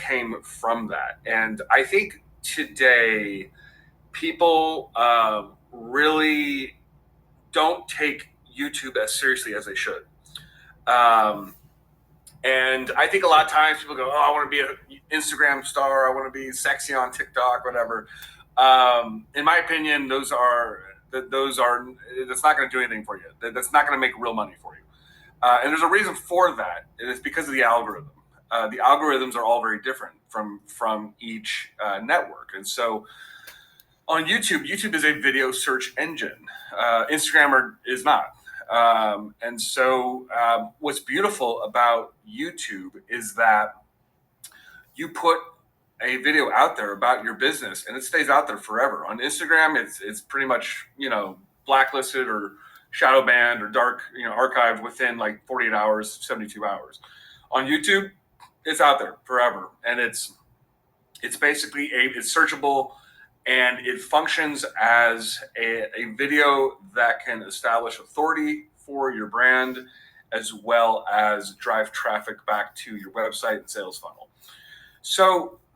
came from that. And I think today people really don't take YouTube as seriously as they should. And I think a lot of times people go, oh, I want to be an Instagram star. I want to be sexy on TikTok, whatever. In my opinion, that's not going to do anything for you. That's not going to make real money for you. And there's a reason for that. And it's because of the algorithm. The algorithms are all very different from each network. And so on YouTube is a video search engine. Instagram is not. And so what's beautiful about YouTube is that you put a video out there about your business and it stays out there forever. On Instagram, it's pretty much, blacklisted or shadow banned or dark, archived within like 48 hours, 72 hours. On YouTube, it's out there forever. And it's basically it's searchable, and it functions as a video that can establish authority for your brand, as well as drive traffic back to your website and sales funnel. So